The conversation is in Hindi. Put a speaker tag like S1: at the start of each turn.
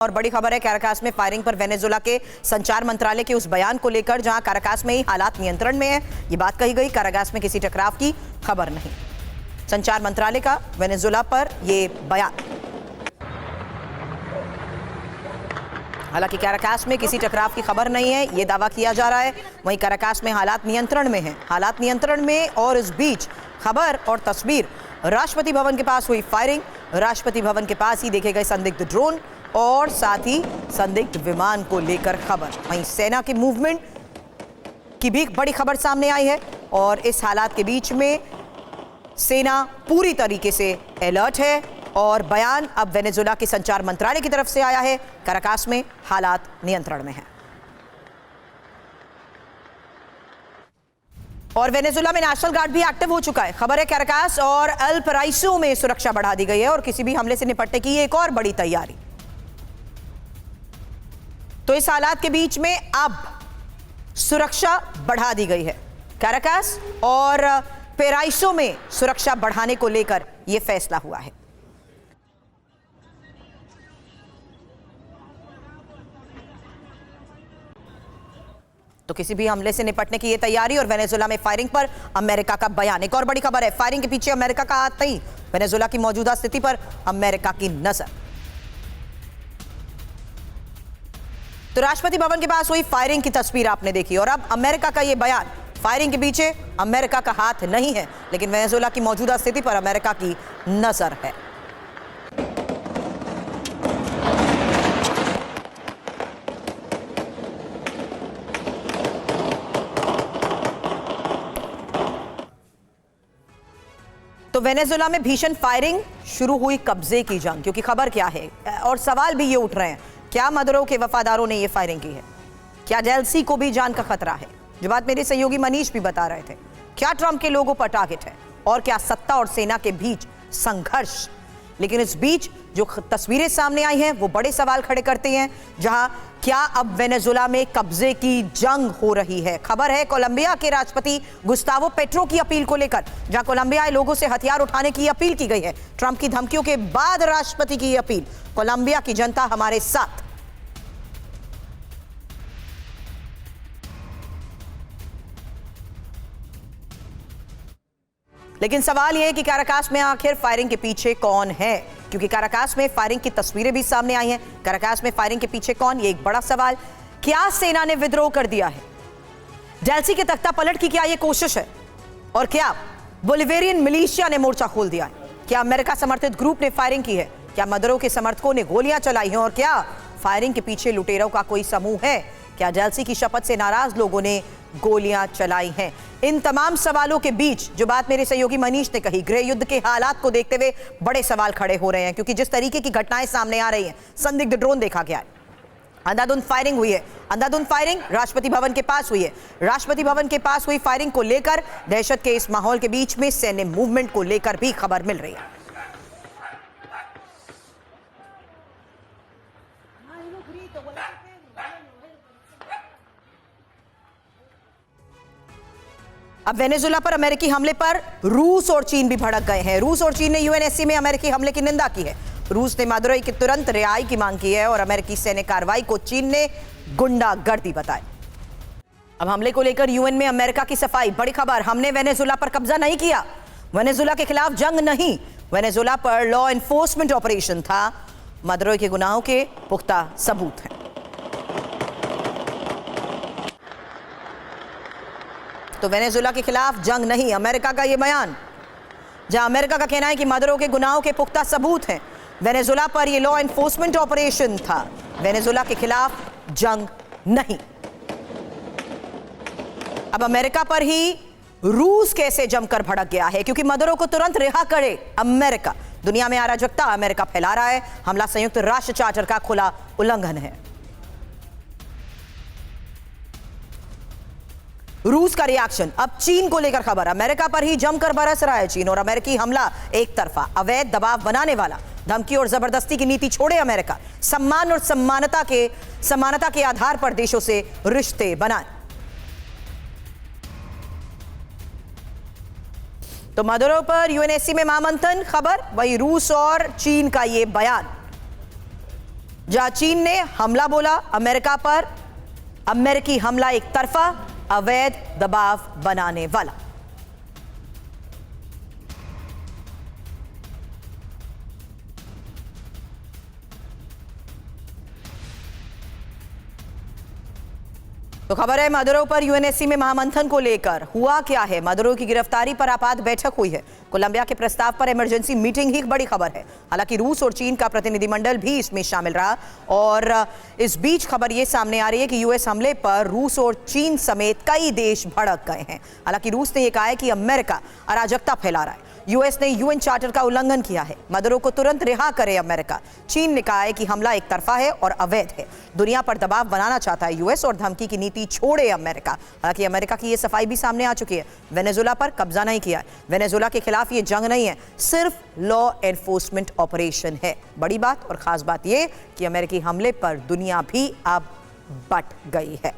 S1: और बड़ी खबर है कैराकास में फायरिंग पर वेनेजुएला के संचार मंत्रालय के उस बयान को लेकर, जहां कैराकास में ही हालात नियंत्रण में है। ये बात कही गई, कैराकास में किसी टकराव की खबर नहीं। संचार मंत्रालय का वेनेजुएला पर ये बयान। हालांकि कैराकास में किसी टकराव की खबर नहीं है, ये दावा किया जा रहा है। वहीं कैराकास में हालात नियंत्रण में है, हालात नियंत्रण में। और इस बीच खबर और तस्वीर, राष्ट्रपति भवन के पास हुई फायरिंग, राष्ट्रपति भवन के पास ही देखे गए संदिग्ध ड्रोन और साथ ही संदिग्ध विमान को लेकर खबर। वहीं सेना के मूवमेंट की भी बड़ी खबर सामने आई है और इस हालात के बीच में सेना पूरी तरीके से अलर्ट है। और बयान अब वेनेजुएला के संचार मंत्रालय की तरफ से आया है, कैराकास में हालात नियंत्रण में हैं। और वेनेजुएला में नेशनल गार्ड भी एक्टिव हो चुका है। खबर है कैराकास और अल पैराइसो में सुरक्षा बढ़ा दी गई है और किसी भी हमले से निपटने की एक और बड़ी तैयारी। तो इस हालात के बीच में अब सुरक्षा बढ़ा दी गई है। कैराकास और पैराइसो में सुरक्षा बढ़ाने को लेकर यह फैसला हुआ है। तो किसी भी हमले से निपटने की यह तैयारी और वेनेजुएला में फायरिंग पर अमेरिका का बयान। एक और बड़ी खबर है, फायरिंग के पीछे अमेरिका का हाथ नहीं, वेनेजुएला की मौजूदा स्थिति पर अमेरिका की नजर। तो राष्ट्रपति भवन के पास हुई फायरिंग की तस्वीर आपने देखी और अब अमेरिका का यह बयान। फायरिंग के पीछे अमेरिका का हाथ नहीं है, लेकिन वेनेजुएला की मौजूदा स्थिति पर अमेरिका की नजर है। तो वेनेजुएला में भीषण फायरिंग, शुरू हुई कब्जे की जंग। क्योंकि खबर क्या है और सवाल भी ये उठ रहे हैं, क्या मदुरो के वफादारों ने ये फायरिंग की है? क्या जेएलसी को भी जान का खतरा है? जो बात मेरे सहयोगी मनीष भी बता रहे थे। क्या ट्रंप के लोगों पर टारगेट है और क्या सत्ता और सेना के बीच संघर्ष? लेकिन इस बीच जो तस्वीरें सामने आई हैं वो बड़े सवाल खड़े करते हैं, जहां क्या अब वेनेजुएला में कब्जे की जंग हो रही है। खबर है कोलंबिया के राष्ट्रपति गुस्तावो पेट्रो की अपील को लेकर, जहां कोलंबियाई लोगों से हथियार उठाने की अपील की गई है। ट्रंप की धमकियों के बाद राष्ट्रपति की अपील, कोलंबिया की जनता हमारे साथ। लेकिन सवाल यह है कि कैराकास में आखिर फायरिंग के पीछे कौन है? क्योंकि कैराकास में फायरिंग की तस्वीरें भी सामने आई हैं। कैराकास में फायरिंग के पीछे कौन, ये एक बड़ा सवाल। क्या सेना ने विद्रोह कर दिया है? जेएलसी के तख्ता पलट की क्या यह कोशिश है? और क्या बोलिवेरियन मिलिशिया ने मोर्चा खोल दिया है? क्या अमेरिका समर्थित ग्रुप ने फायरिंग की है? क्या मदुरो के समर्थकों ने गोलियां चलाई हैं? और क्या फायरिंग के पीछे लुटेरों का कोई समूह है? क्या जेएलसी की शपथ से नाराज लोगों ने गोलियां चलाई हैं? इन तमाम सवालों के बीच जो बात मेरे सहयोगी मनीष ने कही, गृह युद्ध के हालात को देखते हुए बड़े सवाल खड़े हो रहे हैं। क्योंकि जिस तरीके की घटनाएं सामने आ रही हैं, संदिग्ध ड्रोन देखा गया है, अंधाधुंध फायरिंग हुई है। अंधाधुंध फायरिंग राष्ट्रपति भवन के पास हुई है। राष्ट्रपति भवन के पास हुई फायरिंग को लेकर दहशत के इस माहौल के बीच में सैन्य मूवमेंट को लेकर भी खबर मिल रही है। अब वेनेजुएला पर अमेरिकी हमले पर रूस और चीन भी भड़क गए हैं। रूस और चीन ने यूएनएससी में अमेरिकी हमले की निंदा की है। रूस ने मदुरो की तुरंत रिहाई की मांग की है और अमेरिकी सैन्य कार्रवाई को चीन ने गुंडागर्दी बताई। अब हमले को लेकर यूएन में अमेरिका की सफाई, बड़ी खबर। हमने वेनेजुएला पर कब्जा नहीं किया, वेनेजुएला के खिलाफ जंग नहीं, वेनेजुएला पर लॉ एनफोर्समेंट ऑपरेशन था। मदुरो के गुनाहों के पुख्ता सबूत हैं। तो वेनेजुएला के खिलाफ जंग नहीं, अमेरिका का यह बयान, जहां अमेरिका का कहना है कि मदुरो के गुनाहों के पुख्ता सबूत हैं। वेनेजुएला पर यह लॉ एनफोर्समेंट ऑपरेशन था, वेनेजुएला के खिलाफ जंग नहीं। अब अमेरिका पर ही रूस कैसे जमकर भड़क गया है? क्योंकि मदुरो को तुरंत रिहा करे अमेरिका। दुनिया में अराजकता अमेरिका फैला रहा है, हमला संयुक्त राष्ट्र चार्टर का खुला उल्लंघन है। रूस का रिएक्शन, अब चीन को लेकर खबर। अमेरिका पर ही जमकर बरस रहा है चीन और अमेरिकी हमला एक तरफा, अवैध दबाव बनाने वाला, धमकी और जबरदस्ती की नीति छोड़े अमेरिका। सम्मान और समानता के आधार पर देशों से रिश्ते बनाए। तो मदुरो पर यूएनएससी में महामंथन, खबर। वही रूस और चीन का ये बयान। जहां चीन ने हमला बोला अमेरिका पर, अमेरिकी हमला एक तरफा, अवैध दबाव बनाने वाला। तो खबर है मदुरो पर यूएनएससी में महामंथन को लेकर हुआ क्या है। मदुरो की गिरफ्तारी पर आपात बैठक हुई है। कोलंबिया के प्रस्ताव पर इमरजेंसी मीटिंग ही बड़ी खबर है। हालांकि रूस और चीन का प्रतिनिधिमंडल भी इसमें शामिल रहा और इस बीच खबर यह सामने आ रही है कि यूएस हमले पर रूस और चीन समेत कई देश भड़क गए हैं। हालांकि रूस ने यह कहा है कि अमेरिका अराजकता फैला रहा है। यूएस ने यूएन चार्टर का उल्लंघन किया है। मदुरो को तुरंत रिहा करे अमेरिका। चीन ने कहा है कि हमला एक तरफा है और अवैध है। दुनिया पर दबाव बनाना चाहता है यूएस और धमकी की नीति छोड़े अमेरिका। हालांकि अमेरिका की यह सफाई भी सामने आ चुकी है। वेनेजुएला पर कब्जा नहीं किया है। वेनेजुएला के खिलाफ ये जंग नहीं है, सिर्फ लॉ एनफोर्समेंट ऑपरेशन है। बड़ी बात और खास बात यह कि अमेरिकी हमले पर दुनिया भी अब बट गई है।